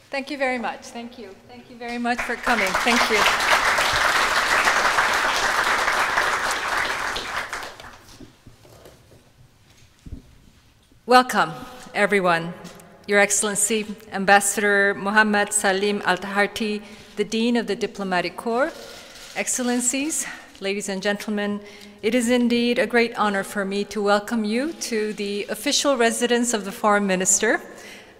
Thank you very much. Thank you. Thank you very much for coming. Thank you. Welcome, everyone. Your Excellency, Ambassador Mohammad Salim Al-Taharti, the Dean of the Diplomatic Corps, Excellencies, ladies and gentlemen, it is indeed a great honor for me to welcome you to the official residence of the Foreign Minister.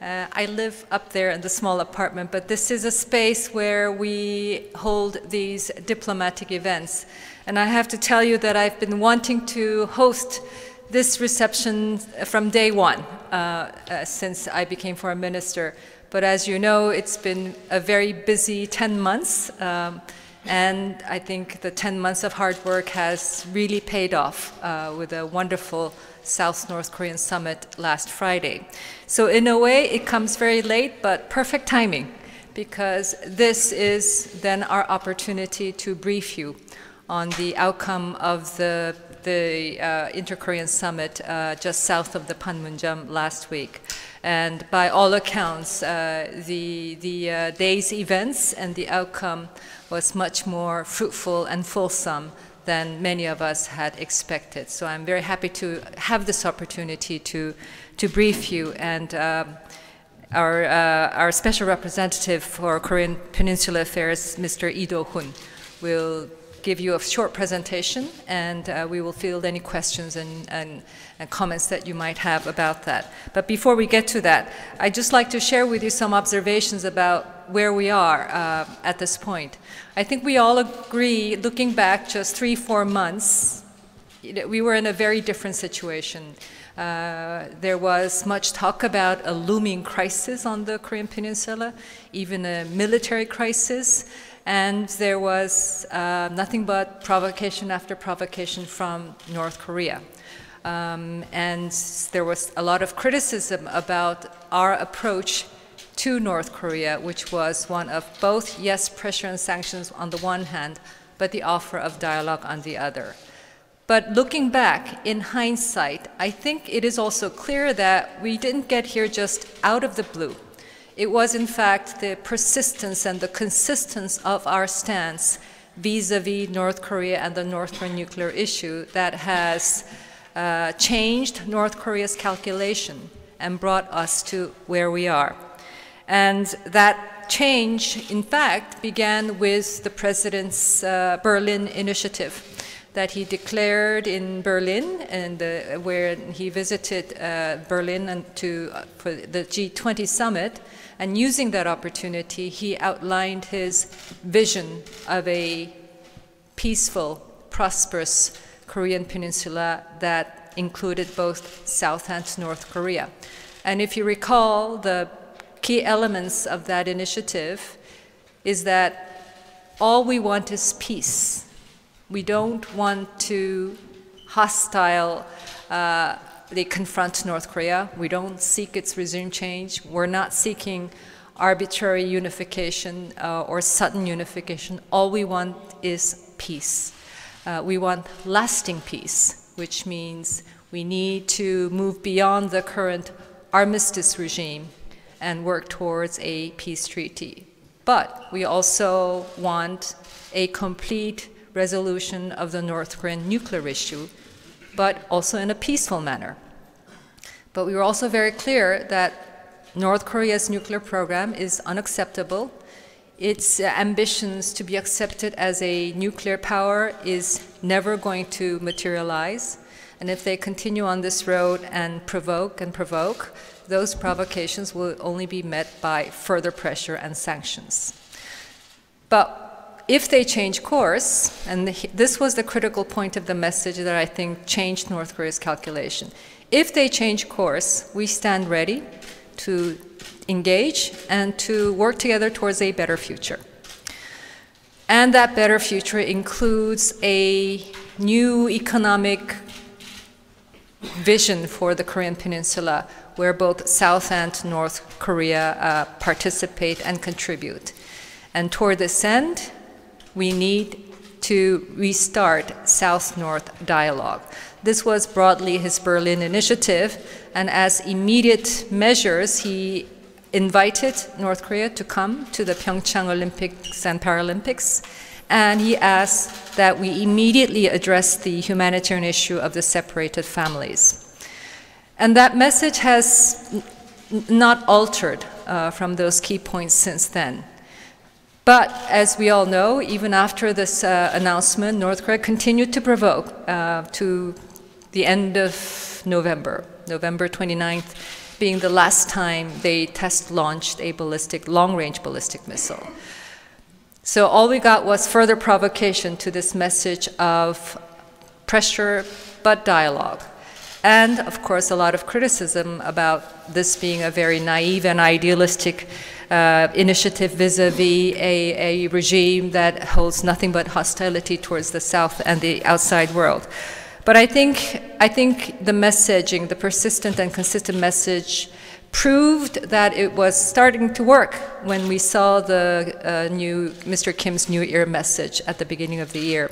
I live up there in the small apartment, but this is a space where we hold these diplomatic events. And I have to tell you that I've been wanting to host this reception from day one since I became Foreign Minister. But as you know, it's been a very busy 10 months. And I think the 10 months of hard work has really paid off with a wonderful South-North Korean summit last Friday. So in a way, it comes very late, but perfect timing, because this is then our opportunity to brief you on the outcome of the Inter-Korean Summit just south of the Panmunjom last week. And by all accounts, the day's events and the outcome was much more fruitful and fulsome than many of us had expected. So I'm very happy to have this opportunity to brief you. And our special representative for Korean Peninsula Affairs, Mr. Lee Do-hun, will give you a short presentation, and we will field any questions and comments that you might have about that. But before we get to that, I'd just like to share with you some observations about where we are at this point. I think we all agree, looking back just 3-4 months, we were in a very different situation. There was much talk about a looming crisis on the Korean Peninsula, even a military crisis. And there was nothing but provocation after provocation from North Korea. And there was a lot of criticism about our approach to North Korea, which was one of both, yes, pressure and sanctions on the one hand, but the offer of dialogue on the other. But looking back, in hindsight, I think it is also clear that we didn't get here just out of the blue. It was, in fact, the persistence and the consistency of our stance vis-a-vis North Korea and the North Korean nuclear issue that has changed North Korea's calculation and brought us to where we are. And that change, in fact, began with the President's Berlin initiative that he declared in Berlin, and where he visited Berlin for the G20 summit. And using that opportunity, he outlined his vision of a peaceful, prosperous Korean peninsula that included both South and North Korea. And if you recall, the key elements of that initiative is that all we want is peace. We don't want to they confront North Korea. We don't seek its regime change. We're not seeking arbitrary unification or sudden unification. All we want is peace. We want lasting peace, which means we need to move beyond the current armistice regime and work towards a peace treaty. But we also want a complete resolution of the North Korean nuclear issue, but also in a peaceful manner. But we were also very clear that North Korea's nuclear program is unacceptable. Its ambitions to be accepted as a nuclear power is never going to materialize. And if they continue on this road and provoke, those provocations will only be met by further pressure and sanctions. But if they change course, and this was the critical point of the message that I think changed North Korea's calculation. If they change course, we stand ready to engage and to work together towards a better future. And that better future includes a new economic vision for the Korean Peninsula, where both South and North Korea participate and contribute. And toward this end, we need to restart South-North dialogue. This was broadly his Berlin initiative, and as immediate measures, he invited North Korea to come to the Pyeongchang Olympics and Paralympics, and he asked that we immediately address the humanitarian issue of the separated families. And that message has not altered from those key points since then. But as we all know, even after this announcement, North Korea continued to provoke to the end of November 29th being the last time they test-launched a long-range ballistic missile. So all we got was further provocation to this message of pressure but dialogue. And, of course, a lot of criticism about this being a very naive and idealistic initiative vis-a-vis a regime that holds nothing but hostility towards the South and the outside world. But I think the messaging, the persistent and consistent message, proved that it was starting to work when we saw the Mr. Kim's New Year message at the beginning of the year,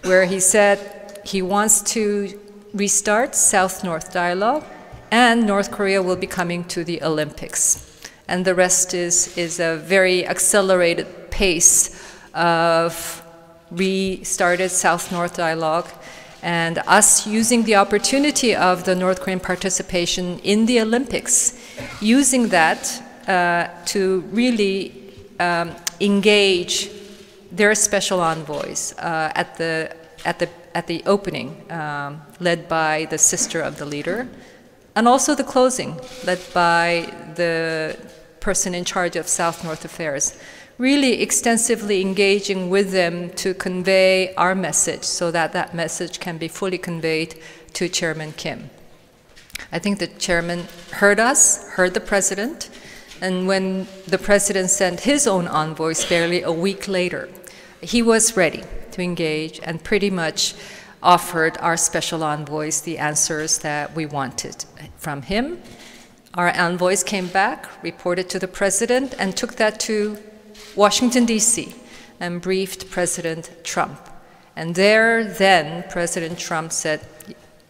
where he said he wants to restart South-North dialogue, and North Korea will be coming to the Olympics. And the rest is a very accelerated pace of restarted South-North dialogue, and us using the opportunity of the North Korean participation in the Olympics, using that to really engage their special envoys at the opening, led by the sister of the leader, and also the closing, led by the person in charge of South-North affairs, really extensively engaging with them to convey our message so that that message can be fully conveyed to Chairman Kim. I think the chairman heard us, heard the president, and when the president sent his own envoys barely a week later, he was ready to engage and pretty much offered our special envoys the answers that we wanted from him. Our envoys came back, reported to the president, and took that to Washington, D.C., and briefed President Trump. And there, then, President Trump said,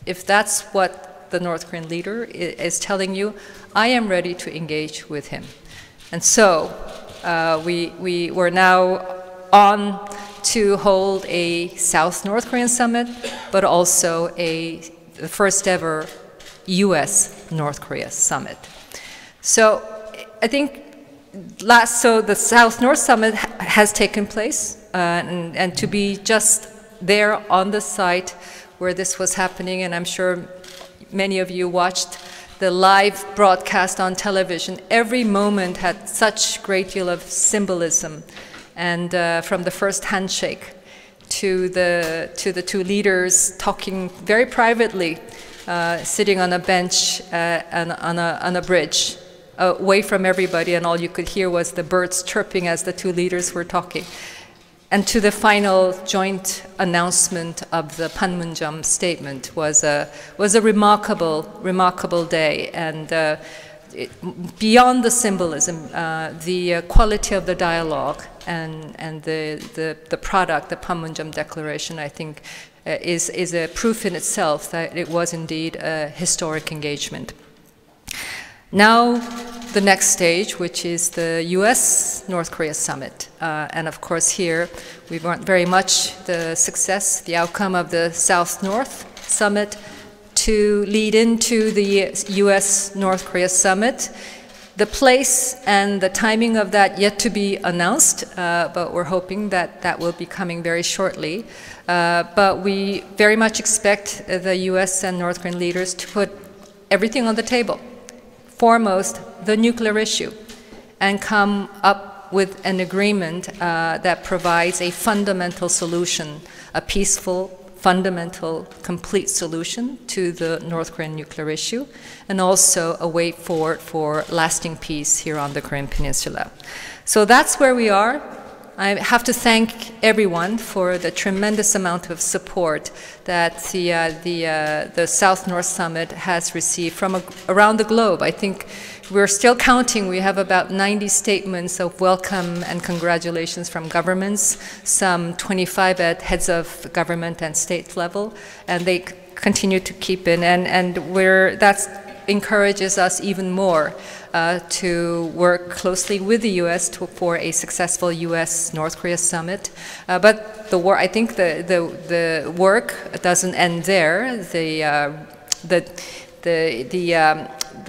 if that's what the North Korean leader is telling you, I am ready to engage with him. And so we were now on to hold a South-North Korean summit, but also the first ever U.S.-North Korea summit. So I think the South-North summit has taken place, and to be just there on the site where this was happening, and I'm sure many of you watched the live broadcast on television, every moment had such great deal of symbolism. And from the first handshake to the two leaders talking very privately, sitting on a bench and on a bridge, away from everybody, and all you could hear was the birds chirping as the two leaders were talking. And to the final joint announcement of the Panmunjom statement was a remarkable day. And beyond the symbolism, the quality of the dialogue and the product, the Panmunjom Declaration, I think, is a proof in itself that it was indeed a historic engagement. Now, the next stage, which is the U.S.-North Korea summit. And of course here, we want very much the success, the outcome of the South-North summit to lead into the U.S.-North Korea summit. The place and the timing of that yet to be announced, but we're hoping that that will be coming very shortly. But we very much expect the U.S. and North Korean leaders to put everything on the table. Foremost, the nuclear issue, and come up with an agreement that provides a fundamental solution, a peaceful, fundamental, complete solution to the North Korean nuclear issue, and also a way forward for lasting peace here on the Korean Peninsula. So that's where we are. I have to thank everyone for the tremendous amount of support that the South-North Summit has received from around the globe. I think we're still counting. We have about 90 statements of welcome and congratulations from governments, some 25 at heads of government and state level, and they continue to keep in. And that's encourages us even more to work closely with the U.S. for a successful U.S.-North Korea summit. But the war, I think the work doesn't end there.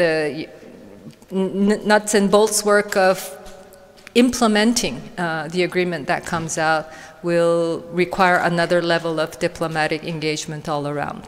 The nuts and bolts work of implementing the agreement that comes out will require another level of diplomatic engagement all around.